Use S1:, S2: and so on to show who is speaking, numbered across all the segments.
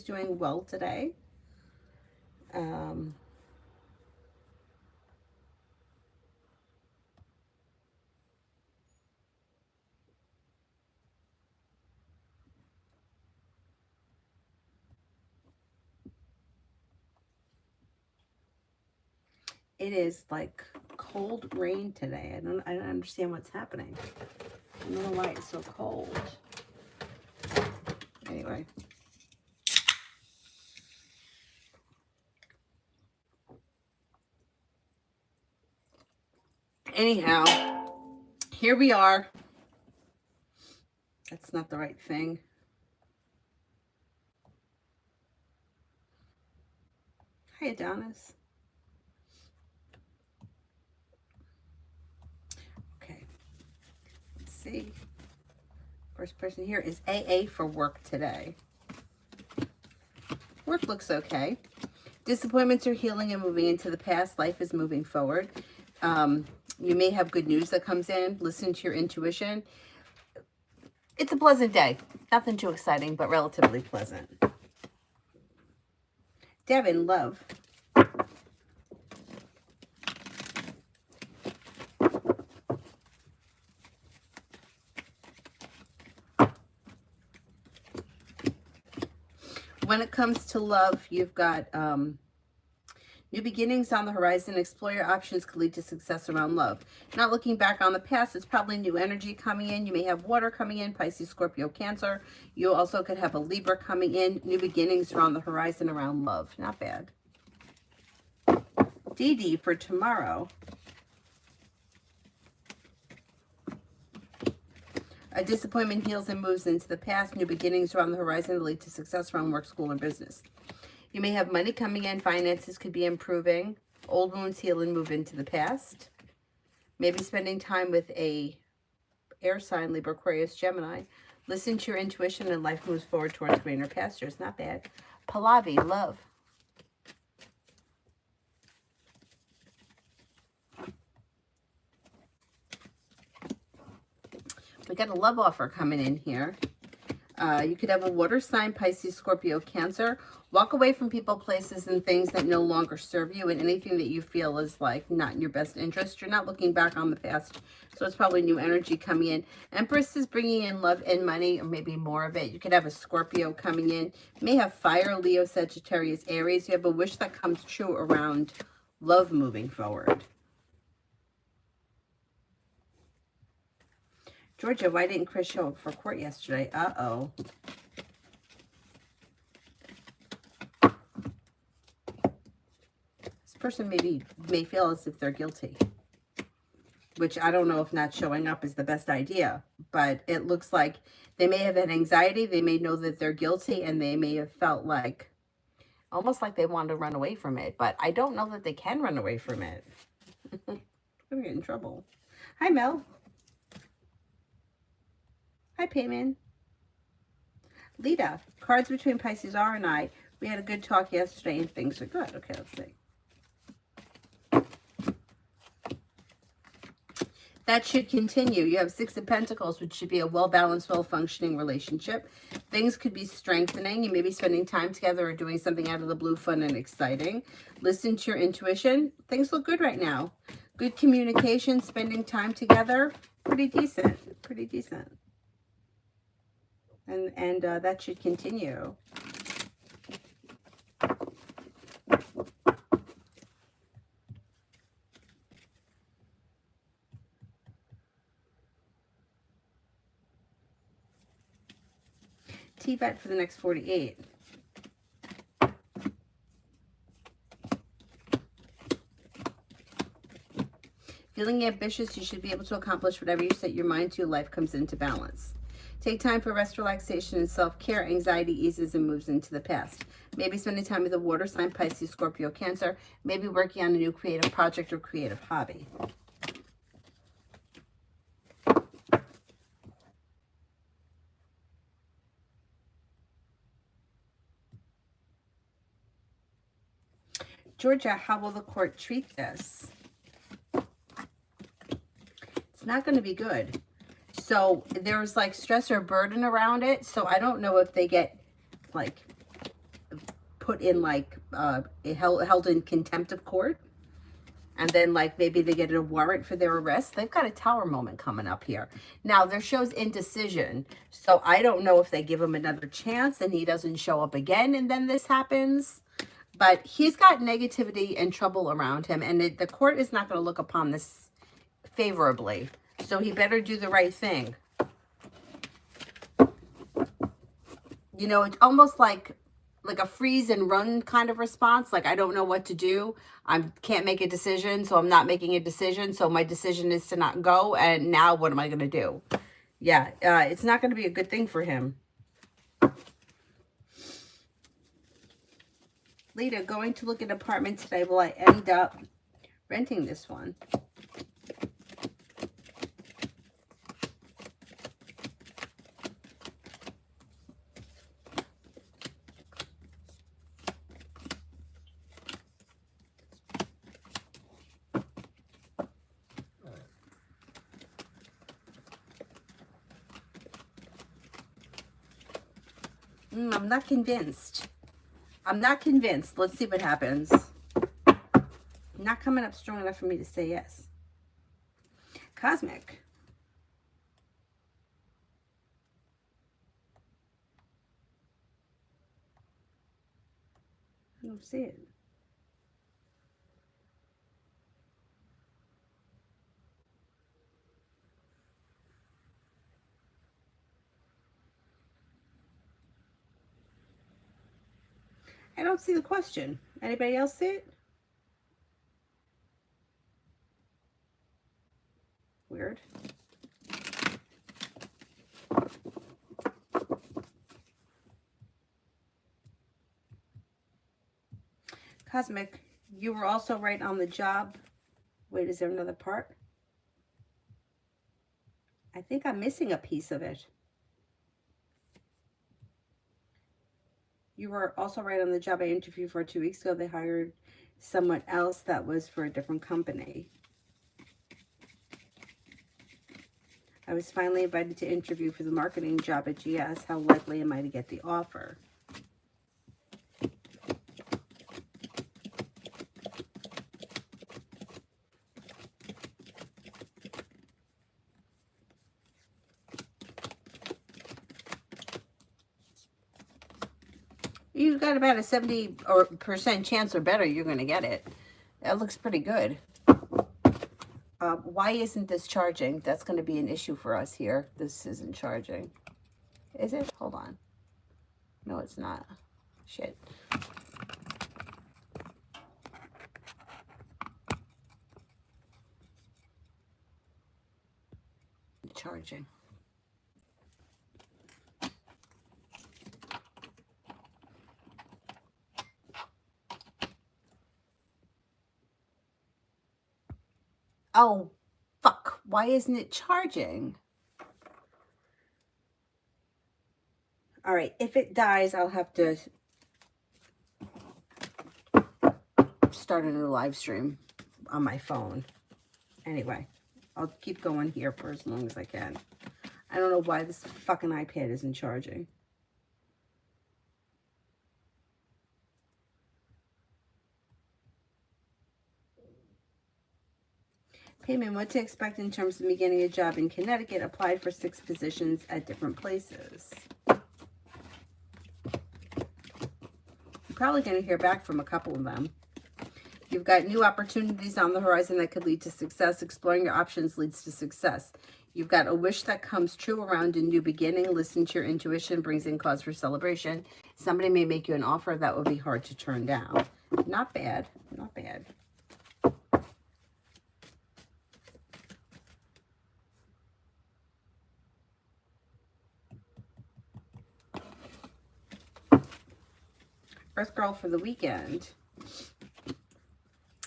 S1: doing well today. It is like cold rain today. I don't understand what's happening. I don't know why it's so cold. Anyway. Anyhow, here we are. That's not the right thing. Hi, Adonis. Okay. Let's see. First person here is AA for work today. Work looks okay. Disappointments are healing and moving into the past. Life is moving forward. You may have good news that comes in. Listen to your intuition. It's a pleasant day. Nothing too exciting, but relatively pleasant. Devin, love. When it comes to love, you've got new beginnings on the horizon. Explore your options could lead to success around love. Not looking back on the past, it's probably new energy coming in. You may have water coming in, Pisces, Scorpio, Cancer. You also could have a Libra coming in. New beginnings are on the horizon around love. Not bad. Dee for tomorrow. A disappointment heals and moves into the past. New beginnings are on the horizon to lead to success around work, school, and business. You may have money coming in. Finances could be improving. Old wounds heal and move into the past. Maybe spending time with a air sign, Libra, Aquarius, Gemini. Listen to your intuition and life moves forward towards greener pastures. Not bad. Pallavi, love. We got a love offer coming in here. You could have a water sign, Pisces, Scorpio, Cancer. Walk away from people, places, and things that no longer serve you, and anything that you feel is like not in your best interest. You're not looking back on the past, so it's probably new energy coming in. Empress is bringing in love and money, or maybe more of it. You could have a Scorpio coming in. You may have fire, Leo, Sagittarius, Aries. You have a wish that comes true around love moving forward. Georgia, why didn't Chris show up for court yesterday? Uh-oh. This person may feel as if they're guilty, which I don't know if not showing up is the best idea, but it looks like they may have had anxiety. They may know that they're guilty, and they may have felt like, almost like they wanted to run away from it, but I don't know that they can run away from it. I'm going to get in trouble. Hi, Mel. Hi, Payman. Lita, cards between Pisces R and I. We had a good talk yesterday and things are good. Okay, let's see. That should continue. You have Six of Pentacles, which should be a well-balanced, well-functioning relationship. Things could be strengthening. You may be spending time together or doing something out of the blue, fun and exciting. Listen to your intuition. Things look good right now. Good communication, spending time together. Pretty decent. Pretty decent. And that should continue. T-bet for the next 48. Feeling ambitious, you should be able to accomplish whatever you set your mind to. Life comes into balance. Take time for rest, relaxation, and self-care. Anxiety eases and moves into the past. Maybe spending time with a water sign, Pisces, Scorpio, Cancer. Maybe working on a new creative project or creative hobby. Georgia, how will the court treat this? It's not going to be good. So there's like stress or burden around it. So I don't know if they get like put in like, held in contempt of court. And then like maybe they get a warrant for their arrest. They've got a tower moment coming up here. Now there shows indecision. So I don't know if they give him another chance and he doesn't show up again and then this happens. But he's got negativity and trouble around him. And the court is not going to look upon this favorably. So he better do the right thing. You know, it's almost like a freeze and run kind of response. Like, I don't know what to do. I can't make a decision, so I'm not making a decision. So my decision is to not go. And now what am I going to do? Yeah, it's not going to be a good thing for him. Lita, going to look at an apartment today. Will I end up renting this one? I'm not convinced. I'm not convinced. Let's see what happens. Not coming up strong enough for me to say yes. Cosmic. I don't see it. I don't see the question. Anybody else see it? Weird. Cosmic, you were also right on the job. Wait, is there another part? I think I'm missing a piece of it. You were also right on the job I interviewed for 2 weeks ago. They hired someone else that was for a different company. I was finally invited to interview for the marketing job at GS. How likely am I to get the offer? You've got about a 70% chance or better you're going to get it. That looks pretty good. Why isn't this charging? That's going to be an issue for us here. This isn't charging. Is it? Hold on. No, it's not. Shit. Charging. Oh, fuck. Why isn't it charging? All right. If it dies, I'll have to start a new live stream on my phone. Anyway, I'll keep going here for as long as I can. I don't know why this fucking iPad isn't charging. Payment, what to expect in terms of me getting a job in Connecticut. Applied for 6 positions at different places. You're probably going to hear back from a couple of them. You've got new opportunities on the horizon that could lead to success. Exploring your options leads to success. You've got a wish that comes true around a new beginning. Listen to your intuition, brings in cause for celebration. Somebody may make you an offer that would be hard to turn down. Not bad. Not bad. Earth Girl for the weekend.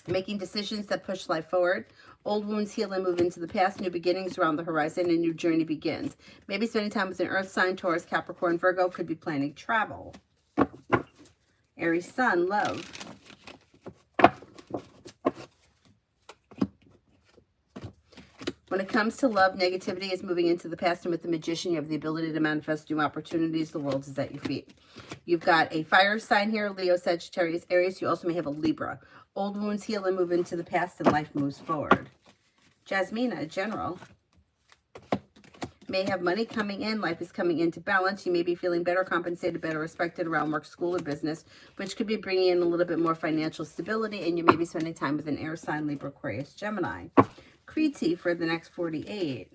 S1: Making decisions that push life forward. Old wounds heal and move into the past. New beginnings around the horizon. A new journey begins. Maybe spending time with an Earth sign, Taurus, Capricorn, Virgo. Could be planning travel. Aries Sun, love. When it comes to love, negativity is moving into the past, and with the Magician, you have the ability to manifest new opportunities. The world is at your feet. You've got a fire sign here, Leo, Sagittarius, Aries. You also may have a Libra. Old wounds heal and move into the past, and life moves forward. Jasmina, general. May have money coming in. Life is coming into balance. You may be feeling better compensated, better respected around work, school, or business, which could be bringing in a little bit more financial stability, and you may be spending time with an air sign, Libra, Aquarius, Gemini. Kriti for the next 48.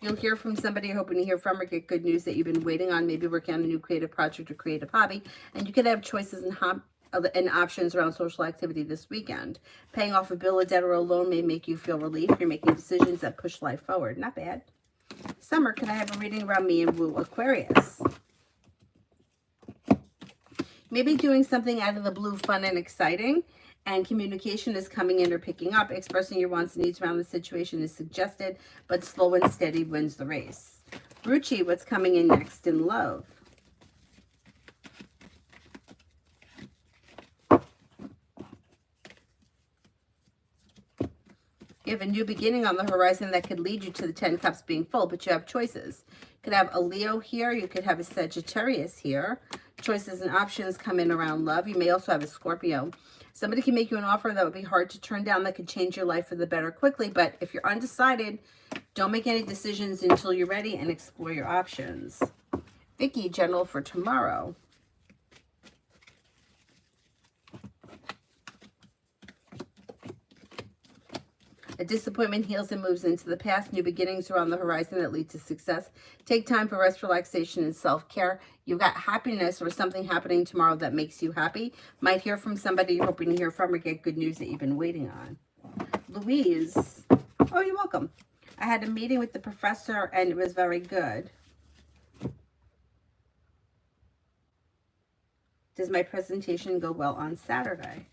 S1: You'll hear from somebody you're hoping to hear from or get good news that you've been waiting on, maybe working on a new creative project or creative hobby, and you could have choices and options around social activity this weekend. Paying off a bill, a debt, or a loan may make you feel relief. You're making decisions that push life forward. Not bad. Summer, can I have a reading around me and woo Aquarius? Maybe doing something out of the blue, fun and exciting, and communication is coming in or picking up. Expressing your wants and needs around the situation is suggested, but slow and steady wins the race. Ruchi, what's coming in next in love? You have a new beginning on the horizon that could lead you to the 10 cups being full, but you have choices. You could have a Leo here. You could have a Sagittarius here. Choices and options come in around love. You may also have a Scorpio. Somebody can make you an offer that would be hard to turn down, that could change your life for the better quickly. But if you're undecided, don't make any decisions until you're ready and explore your options. Vicky, general for tomorrow. A disappointment heals and moves into the past. New beginnings are on the horizon that lead to success. Take time for rest, relaxation, and self-care. You've got happiness or something happening tomorrow that makes you happy. Might hear from somebody you're hoping to hear from or get good news that you've been waiting on. Louise. Oh, you're welcome. I had a meeting with the professor and it was very good. Does my presentation go well on Saturday?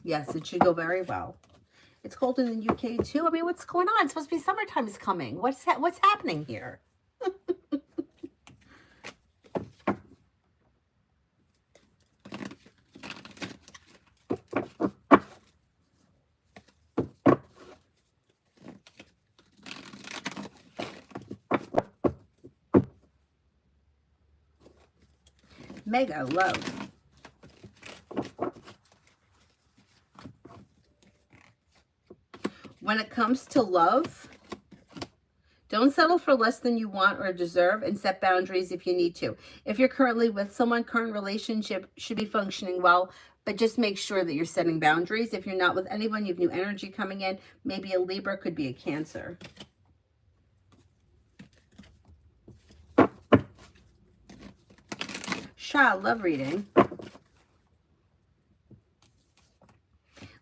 S1: Yes, it should go very well. It's cold in the UK too. I mean, what's going on? It's supposed to be summertime is coming. What's happening here? Mega love. When it comes to love, don't settle for less than you want or deserve, and set boundaries if you need to. If you're currently with someone, current relationship should be functioning well, but just make sure that you're setting boundaries. If you're not with anyone, you have new energy coming in. Maybe a Libra, could be a Cancer. Shah, love reading.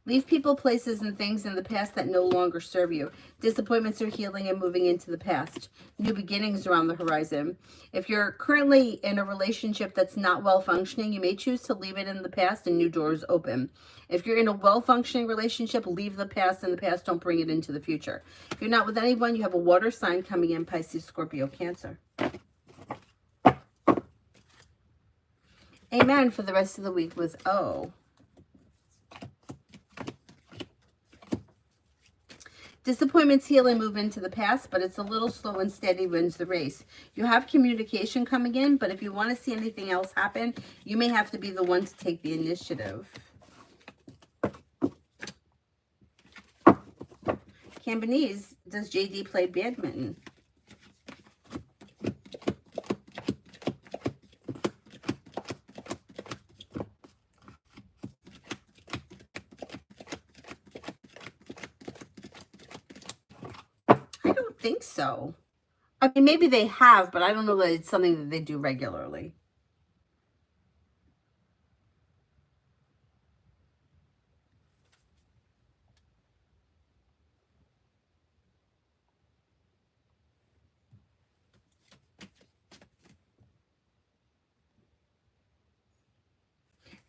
S1: Leave people, places, and things in the past that no longer serve you. Disappointments are healing and moving into the past. New beginnings are on the horizon. If you're currently in a relationship that's not well functioning, you may choose to leave it in the past and new doors open. If you're in a well functioning relationship, leave the past in the past. Don't bring it into the future. If you're not with anyone, you have a water sign coming in, Pisces, Scorpio, Cancer. Amen for the rest of the week with O. Disappointments heal and move into the past, but it's a little slow and steady wins the race. You have communication coming in, but if you want to see anything else happen, you may have to be the one to take the initiative. Cambanese, does JD play badminton? Think so. I mean, maybe they have, but I don't know that it's something that they do regularly.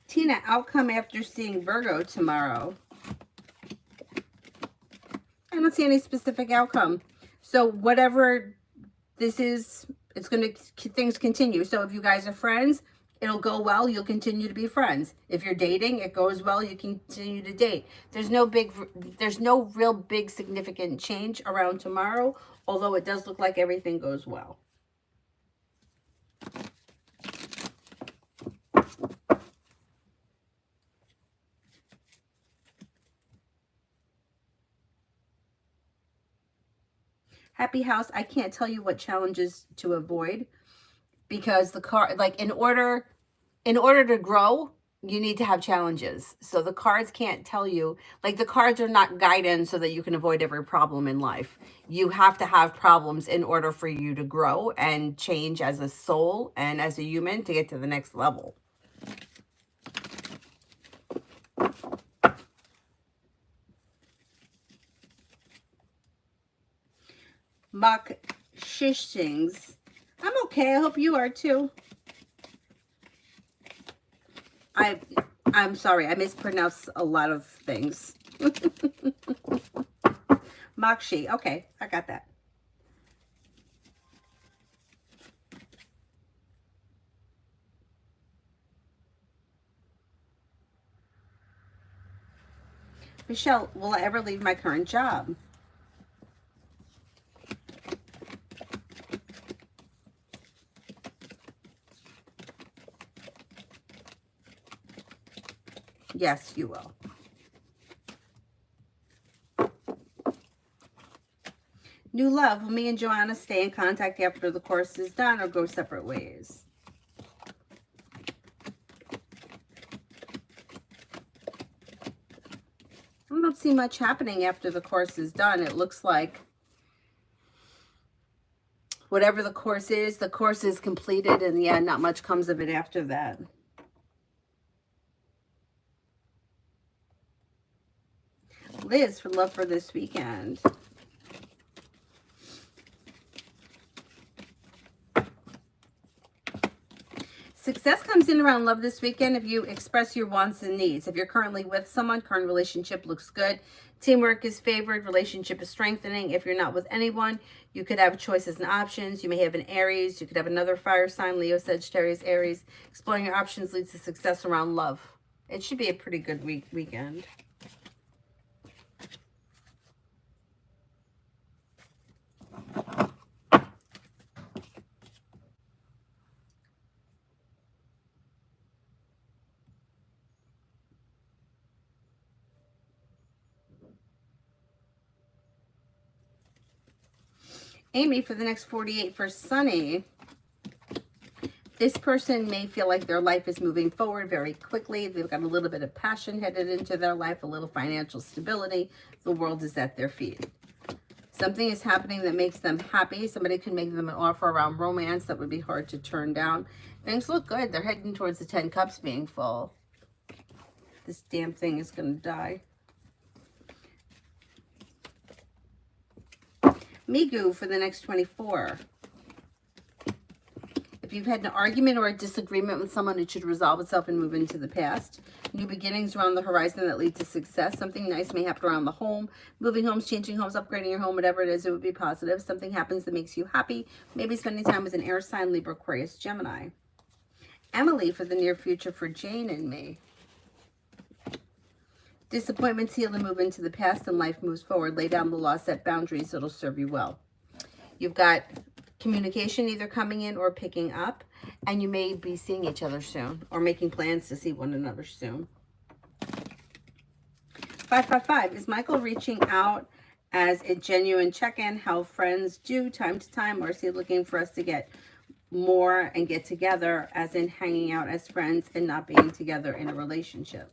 S1: Tina, outcome after seeing Virgo tomorrow. I don't see any specific outcome. So whatever this is, it's going to, things continue. So if you guys are friends, It'll go well, you'll continue to be friends. If you're dating, it goes well, you continue to date. There's no real big significant change around tomorrow, although it does look like everything goes well. Happy house, I can't tell you what challenges to avoid, because the car, like, in order to grow, you need to have challenges. So the cards can't tell you, like, the cards are not guidance so that you can avoid every problem in life. You have to have problems in order for you to grow and change as a soul and as a human to get to the next level. Mak Shish sings, I'm okay. I hope you are too. I'm sorry. I mispronounce a lot of things. Makshi. Okay, I got that. Michelle, will I ever leave my current job? Yes, you will. New love. Will me and Joanna stay in contact after the course is done or go separate ways? I don't see much happening after the course is done. It looks like whatever the course is completed, and yeah, not much comes of it after that. Liz, for love for this weekend. Success comes in around love this weekend if you express your wants and needs. If you're currently with someone, current relationship looks good. Teamwork is favored. Relationship is strengthening. If you're not with anyone, you could have choices and options. You may have an Aries. You could have another fire sign, Leo, Sagittarius, Aries. Exploring your options leads to success around love. It should be a pretty good weekend. Amy, for the next 48 for Sunny. This person may feel like their life is moving forward very quickly. They've got a little bit of passion headed into their life, a little financial stability. The world is at their feet. Something is happening that makes them happy. Somebody can make them an offer around romance that would be hard to turn down. Things look good. They're heading towards the 10 cups being full. This damn thing is going to die. Migu for the next 24. If you've had an argument or a disagreement with someone, it should resolve itself and move into the past. New beginnings around the horizon that lead to success. Something nice may happen around the home. Moving homes, changing homes, upgrading your home, whatever it is, it would be positive. Something happens that makes you happy. Maybe spending time with an air sign, Libra, Aquarius, Gemini. Emily for the near future for Jane and me. Disappointments heal and move into the past, and life moves forward. Lay down the law, set boundaries. It'll serve you well. You've got communication either coming in or picking up, and you may be seeing each other soon or making plans to see one another soon. 555, is Michael reaching out as a genuine check-in, how friends do time to time, or is he looking for us to get more and get together, as in hanging out as friends and not being together in a relationship?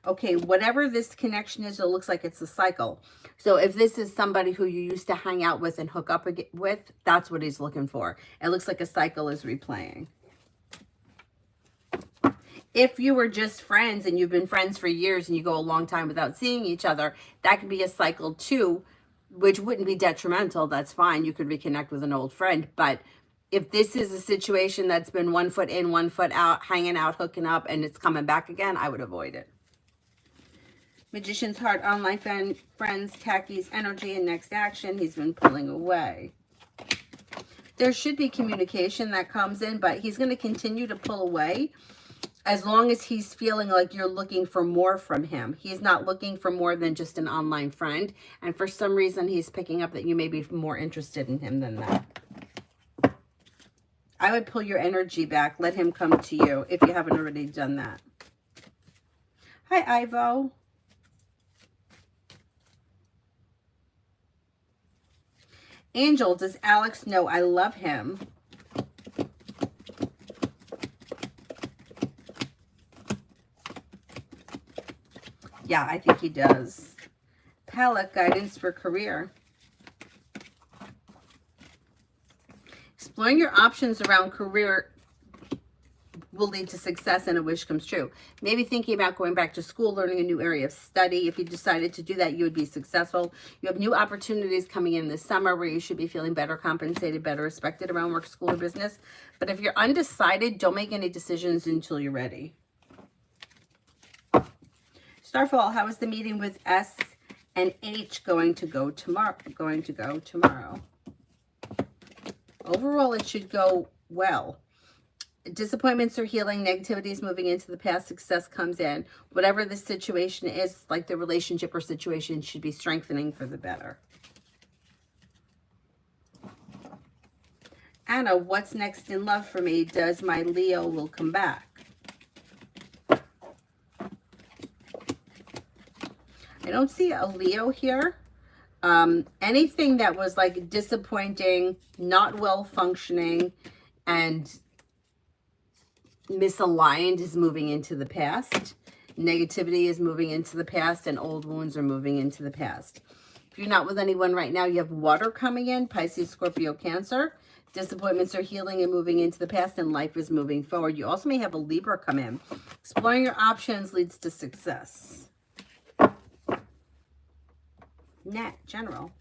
S1: Okay, whatever this connection is, it looks like it's a cycle. So if this is somebody who you used to hang out with and hook up with, that's what he's looking for. It looks like a cycle is replaying. If you were just friends and you've been friends for years and you go a long time without seeing each other, that could be a cycle too, which wouldn't be detrimental. That's fine. You could reconnect with an old friend. But if this is a situation that's been 1 foot in, 1 foot out, hanging out, hooking up, and it's coming back again, I would avoid it. Magician's Heart, online friends, khakis, energy, and next action. He's been pulling away. There should be communication that comes in, but he's going to continue to pull away as long as he's feeling like you're looking for more from him. He's not looking for more than just an online friend. And for some reason, he's picking up that you may be more interested in him than that. I would pull your energy back. Let him come to you if you haven't already done that. Hi, Ivo. Angel, does Alex know I love him? Yeah, I think he does. Palette, guidance for career. Exploring your options around career will lead to success and a wish comes true. Maybe thinking about going back to school, learning a new area of study. If you decided to do that, you would be successful. You have new opportunities coming in this summer where you should be feeling better compensated, better respected around work, school, or business. But if you're undecided, don't make any decisions until you're ready. Starfall, how is the meeting with S and H going to go tomorrow? Overall, it should go well. Disappointments are healing. Negativity is moving into the past. Success comes in. Whatever the situation is, like the relationship or situation, should be strengthening for the better. Anna, what's next in love for me? Does my Leo will come back? I don't see a Leo here. Anything that was like disappointing, not well functioning, and misaligned is moving into the past. Negativity is moving into the past, and old wounds are moving into the past. If you're not with anyone right now, you have water coming in, Pisces, Scorpio, Cancer. Disappointments are healing and moving into the past, and life is moving forward. You also may have a Libra come in. Exploring your options leads to success. Net, general.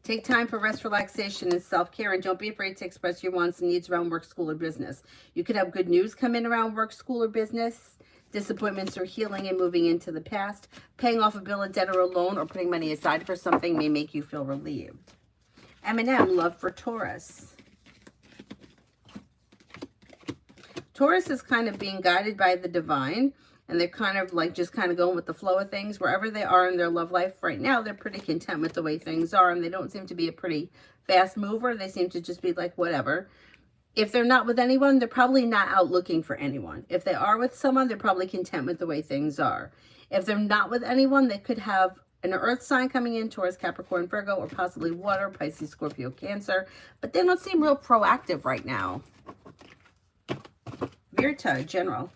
S1: Take time for rest, relaxation, and self-care, and don't be afraid to express your wants and needs around work, school, or business. You could have good news come in around work, school, or business. Disappointments are healing and moving into the past. Paying off a bill, a debt, or a loan, or putting money aside for something may make you feel relieved. M&M, love for Taurus. Taurus is kind of being guided by the divine. And they're kind of like just kind of going with the flow of things. Wherever they are in their love life right now, they're pretty content with the way things are. And they don't seem to be a pretty fast mover. They seem to just be like, whatever. If they're not with anyone, they're probably not out looking for anyone. If they are with someone, they're probably content with the way things are. If they're not with anyone, they could have an earth sign coming in, Taurus, Capricorn, Virgo, or possibly water, Pisces, Scorpio, Cancer. But they don't seem real proactive right now. Virta, general.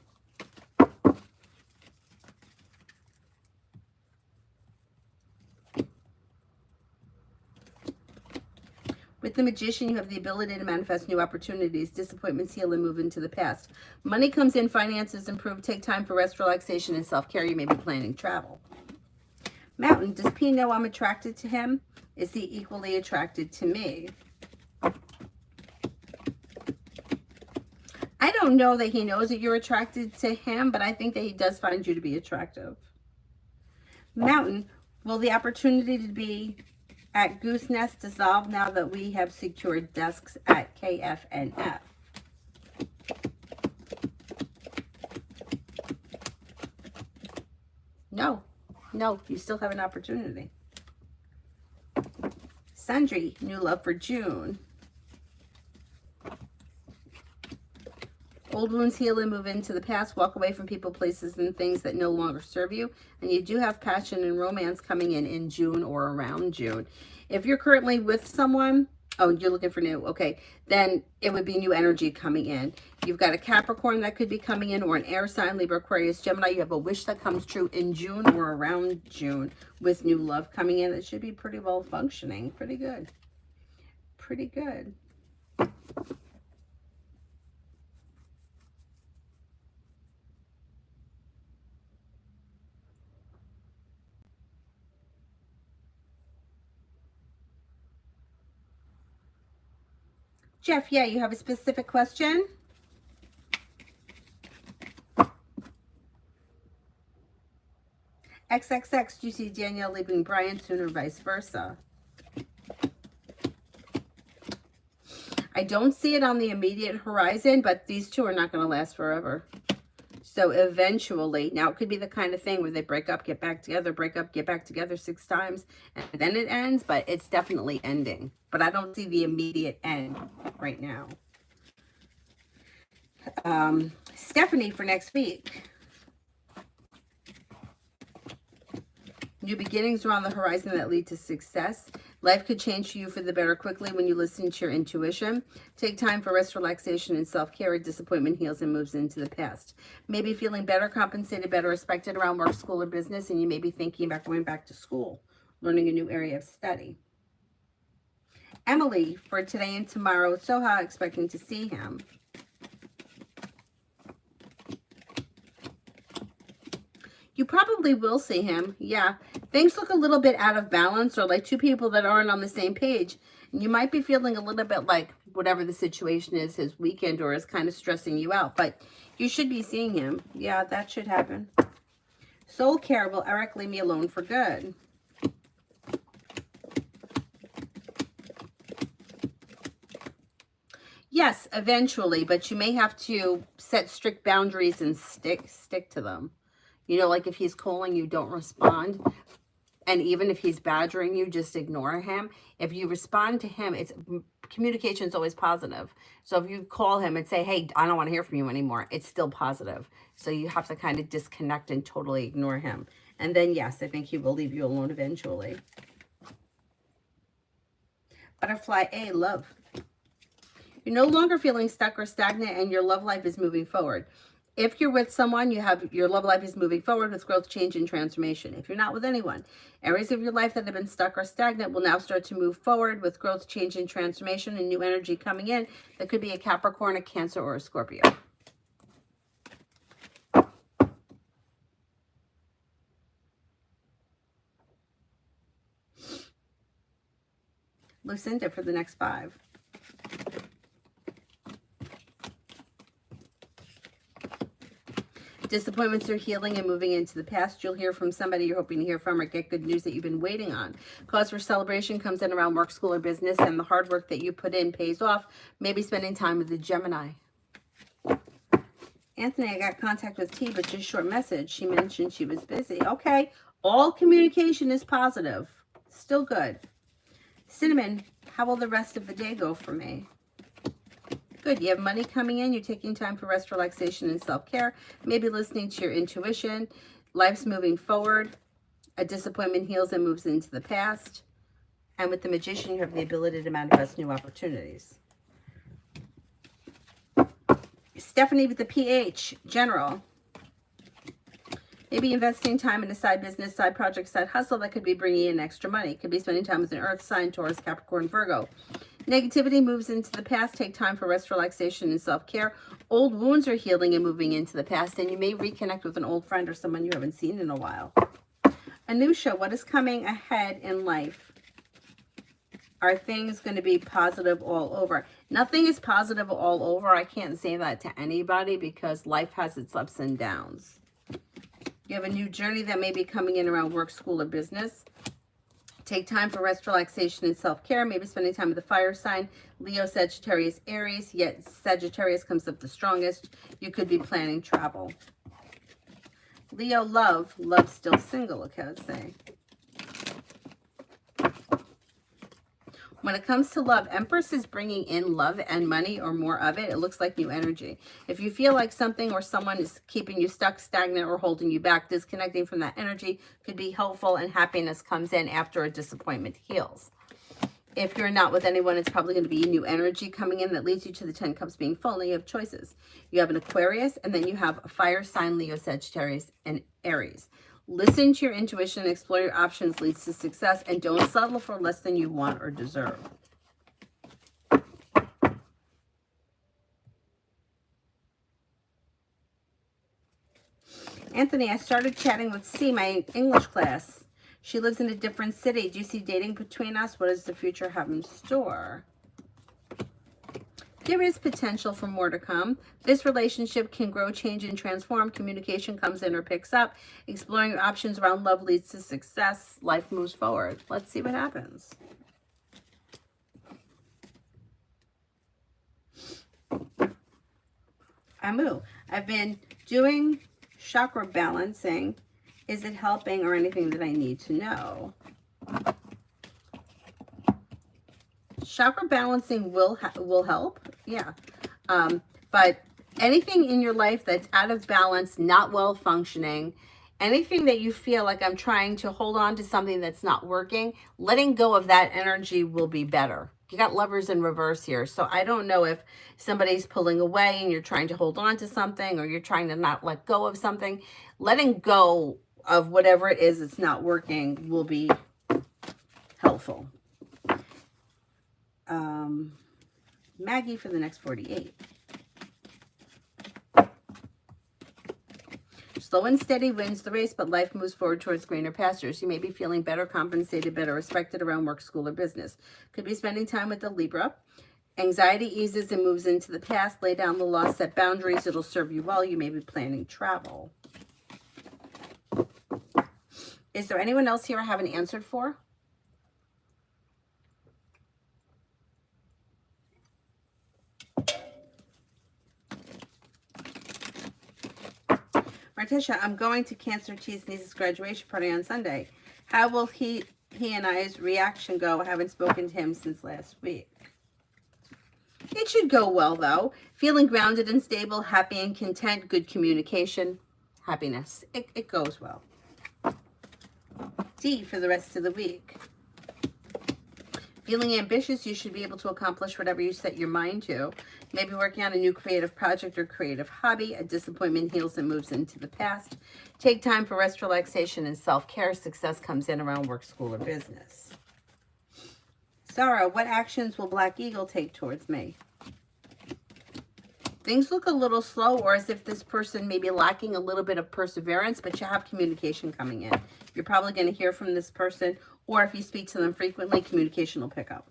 S1: With the Magician, you have the ability to manifest new opportunities. Disappointments heal and move into the past. Money comes in, finances improve. Take time for rest, relaxation, and self-care. You may be planning travel. Mountain, does P know I'm attracted to him? Is he equally attracted to me? I don't know that he knows that you're attracted to him, but I think that he does find you to be attractive. Mountain, will the opportunity to be at Goose Nest dissolve now that we have secured desks at KF and F? No, you still have an opportunity. Sundry, new love for June. Old wounds heal and move into the past. Walk away from people, places, and things that no longer serve you. And you do have passion and romance coming in June or around June. If you're currently with someone, oh, you're looking for new, okay, then it would be new energy coming in. You've got a Capricorn that could be coming in, or an air sign, Libra, Aquarius, Gemini. You have a wish that comes true in June or around June with new love coming in. It should be pretty well functioning. Pretty good. Pretty good. Jeff, yeah, you have a specific question? XXX, do you see Danielle leaving Brian soon or vice versa? I don't see it on the immediate horizon, but these two are not going to last forever. So eventually, now it could be the kind of thing where they break up, get back together, break up, get back together 6 times, and then it ends, but it's definitely ending. But I don't see the immediate end right now. Stephanie for next week. New beginnings are on the horizon that lead to success. Life could change for you for the better quickly when you listen to your intuition. Take time for rest, relaxation, and self-care. Disappointment heals and moves into the past. Maybe feeling better, compensated, better respected around work, school, or business, and you may be thinking about going back to school, learning a new area of study. Emily for today and tomorrow. Soha, expecting to see him. You probably will see him. Yeah. Things look a little bit out of balance, or like two people that aren't on the same page. And you might be feeling a little bit like whatever the situation is, his weekend, or is kind of stressing you out. But you should be seeing him. Yeah, that should happen. Soul care. Will Eric leave me alone for good? Yes, eventually. But you may have to set strict boundaries and stick to them. You know, like if he's calling you, don't respond. And even if he's badgering you, just ignore him. If you respond to him, communication is always positive. So if you call him and say, hey, I don't want to hear from you anymore, it's still positive. So you have to kind of disconnect and totally ignore him. And then, yes, I think he will leave you alone eventually. Butterfly A, love. You're no longer feeling stuck or stagnant, and your love life is moving forward. If you're with someone, your love life is moving forward with growth, change, and transformation. If you're not with anyone, areas of your life that have been stuck or stagnant will now start to move forward with growth, change, and transformation, and new energy coming in. That could be a Capricorn, a Cancer, or a Scorpio. Lucinda for the next 5. Disappointments are healing and moving into the past. You'll hear from somebody you're hoping to hear from, or get good news that you've been waiting on. Cause for celebration comes in around work, school, or business, and the hard work that you put in pays off. Maybe spending time with the Gemini. Anthony, I got contact with T, but just short message. She mentioned she was busy. Okay. All communication is positive. Still good. Cinnamon, how will the rest of the day go for me? Good. You have money coming in. You're taking time for rest, relaxation, and self-care. Maybe listening to your intuition. Life's moving forward. A disappointment heals and moves into the past. And with the Magician, you have the ability to manifest new opportunities. Stephanie with the PH, General. Maybe investing time in a side business, side project, side hustle that could be bringing in extra money. Could be spending time with an Earth sign, Taurus, Capricorn, Virgo. Negativity moves into the past. Take time for rest, relaxation, and self-care. Old wounds are healing and moving into the past, and you may reconnect with an old friend or someone you haven't seen in a while. Anusha, what is coming ahead in life? Are things going to be positive all over? Nothing is positive all over. I can't say that to anybody because life has its ups and downs. You have a new journey that may be coming in around work, school, or business. Take time for rest, relaxation, and self-care. Maybe spending time with the fire sign. Leo, Sagittarius, Aries. Yet Sagittarius comes up the strongest. You could be planning travel. Leo, love. Love still single, okay, let's say. When it comes to love, Empress is bringing in love and money or more of it. It looks like new energy. If you feel like something or someone is keeping you stuck, stagnant, or holding you back, disconnecting from that energy could be helpful, and happiness comes in after a disappointment heals. If you're not with anyone, it's probably going to be new energy coming in that leads you to the 10 Cups being full. And you have choices. You have an Aquarius, and then you have a fire sign, Leo, Sagittarius, and Aries. Listen to your intuition, explore your options, leads to success, and don't settle for less than you want or deserve. Anthony, I started chatting with C, my English class. She lives in a different city. Do you see dating between us? What does the future have in store? There is potential for more to come. This relationship can grow, change, and transform. Communication comes in or picks up. Exploring your options around love leads to success. Life moves forward. Let's see what happens. Amu, I've been doing chakra balancing. Is it helping or anything that I need to know? Chakra balancing will help, yeah. But anything in your life that's out of balance, not well functioning, anything that you feel like I'm trying to hold on to something that's not working, letting go of that energy will be better. You got Lovers in reverse here. So I don't know if somebody's pulling away and you're trying to hold on to something, or you're trying to not let go of something. Letting go of whatever it is that's not working will be helpful. Maggie for the next 48. Slow and steady wins the race, but life moves forward towards greener pastures. You may be feeling better compensated, better respected around work, school, or business. Could be spending time with the Libra. Anxiety eases and moves into the past. Lay down the law, set boundaries. It'll serve you well. You may be planning travel. Is there anyone else here I haven't answered for? Martisha, I'm going to Cancer T's niece's graduation party on Sunday. How will he and I's reaction go? I haven't spoken to him since last week. It should go well, though. Feeling grounded and stable, happy and content, good communication, happiness. It goes well. D for the rest of the week. Feeling ambitious, you should be able to accomplish whatever you set your mind to. Maybe working on a new creative project or creative hobby. A disappointment heals and moves into the past. Take time for rest, relaxation, and self-care. Success comes in around work, school, or business. Sarah, what actions will Black Eagle take towards me? Things look a little slow, or as if this person may be lacking a little bit of perseverance, but you have communication coming in. You're probably going to hear from this person, or if you speak to them frequently, communication will pick up.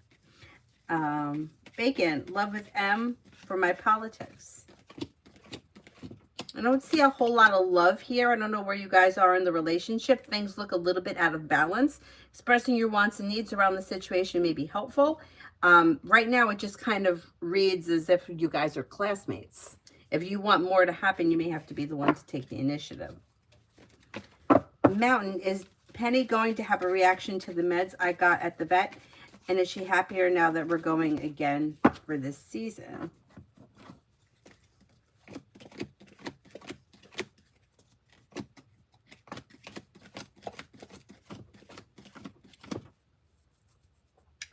S1: Bacon, love with M for my politics. I don't see a whole lot of love here. I don't know where you guys are in the relationship. Things look a little bit out of balance. Expressing your wants and needs around the situation may be helpful. Right now, it just kind of reads as if you guys are classmates. If you want more to happen, you may have to be the one to take the initiative. Mountain, is Penny going to have a reaction to the meds I got at the vet? And is she happier now that we're going again for this season?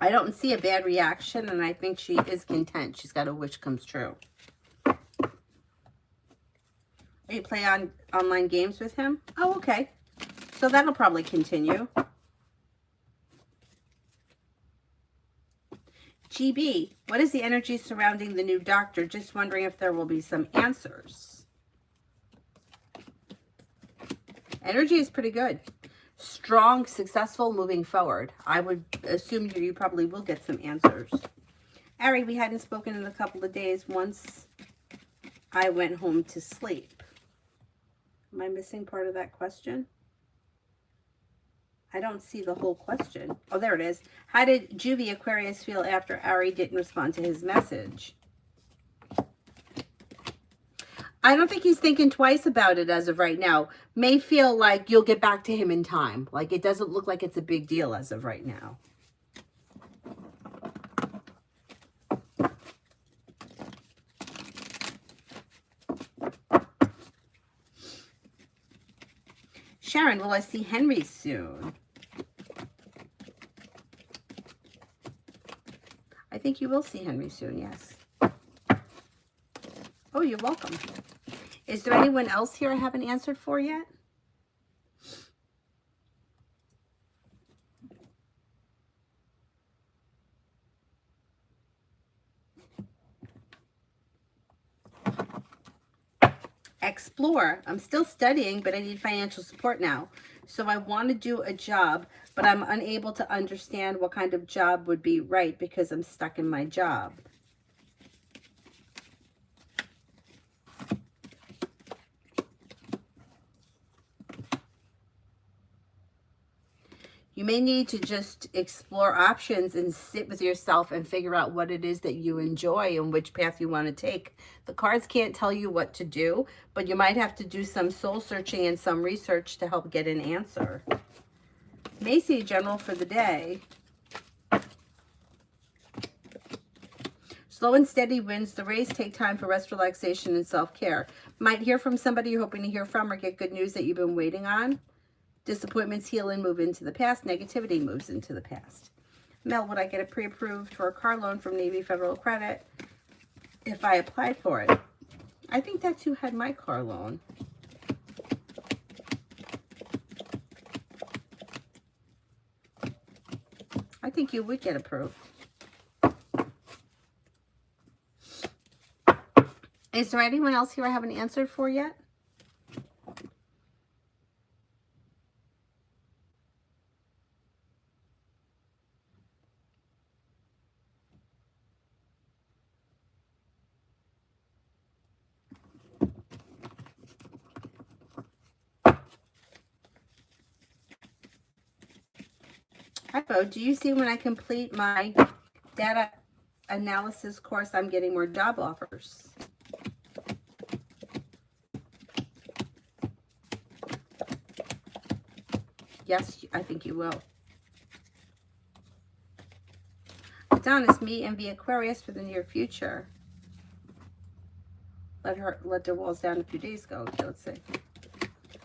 S1: I don't see a bad reaction, and I think she is content. She's got a wish comes true. You play on online games with him? Oh, okay. So that'll probably continue. GB, what is the energy surrounding the new doctor? Just wondering if there will be some answers. Energy is pretty good. Strong, successful, moving forward. I would assume you probably will get some answers. Ari, we hadn't spoken in a couple of days once I went home to sleep. Am I missing part of that question? I don't see the whole question. Oh, there it is. How did Juvie Aquarius feel after Ari didn't respond to his message? I don't think he's thinking twice about it as of right now. May feel like you'll get back to him in time. Like it doesn't look like it's a big deal as of right now. Sharon, will I see Henry soon? I think you will see Henry soon, yes. Oh, you're welcome. Is there anyone else here I haven't answered for yet? Explore. I'm still studying, but I need financial support now. So I want to do a job, but I'm unable to understand what kind of job would be right because I'm stuck in my job. You may need to just explore options and sit with yourself and figure out what it is that you enjoy and which path you want to take. The cards can't tell you what to do, but you might have to do some soul searching and some research to help get an answer. Macy, general for the day. Slow and steady wins the race. Take time for rest, relaxation, and self-care. Might hear from somebody you're hoping to hear from or get good news that you've been waiting on. Disappointments heal and move into the past. Negativity moves into the past. Mel, would I get a pre-approved for a car loan from Navy Federal Credit if I applied for it? I think that's who had my car loan. I think you would get approved. Is there anyone else here I haven't answered for yet? Hi, Bo. Do you see when I complete my data analysis course, I'm getting more job offers? Yes, I think you will. Don, it's me and the Aquarius for the near future. Let their walls down a few days ago. Okay, let's see.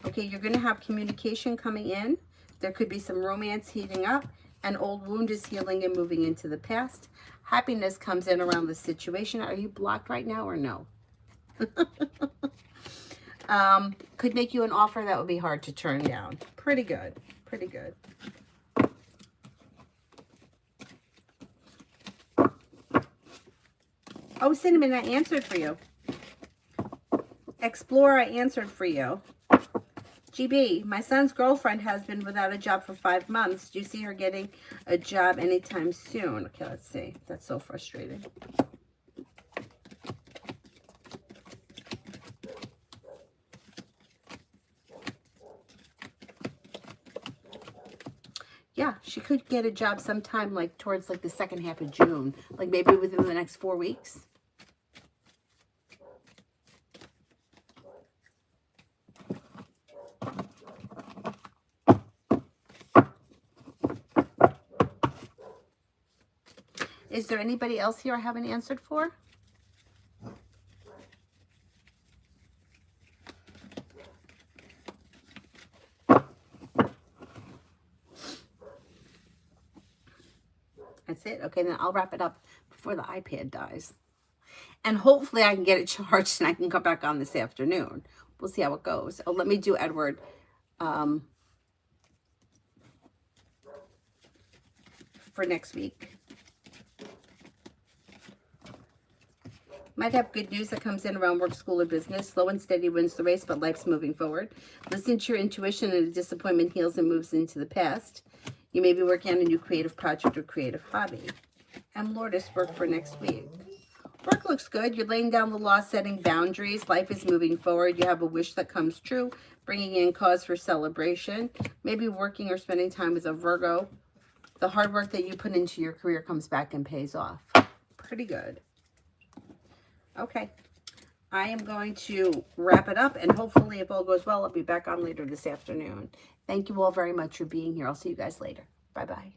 S1: Okay, you're going to have communication coming in. There could be some romance heating up. An old wound is healing and moving into the past. Happiness comes in around the situation. Are you blocked right now or no? Could make you an offer that would be hard to turn down. Pretty good. Pretty good. Oh, Cinnamon, I answered for you. Explore, I answered for you. GB, my son's girlfriend has been without a job for 5 months. Do you see her getting a job anytime soon? Okay, let's see. That's so frustrating. Yeah, she could get a job sometime like towards like the second half of June. Like maybe within the next 4 weeks. Is there anybody else here I haven't answered for? That's it? Okay, then I'll wrap it up before the iPad dies. And hopefully I can get it charged and I can come back on this afternoon. We'll see how it goes. Oh, let me do Edward. For next week. Might have good news that comes in around work, school, or business. Slow and steady wins the race, but life's moving forward. Listen to your intuition, and a disappointment heals and moves into the past. You may be working on a new creative project or creative hobby. And Lourdes, work for next week. Work looks good. You're laying down the law, setting boundaries. Life is moving forward. You have a wish that comes true, bringing in cause for celebration. Maybe working or spending time with a Virgo. The hard work that you put into your career comes back and pays off. Pretty good. Okay, I am going to wrap it up, and hopefully if all goes well, I'll be back on later this afternoon. Thank you all very much for being here. I'll see you guys later. Bye-bye.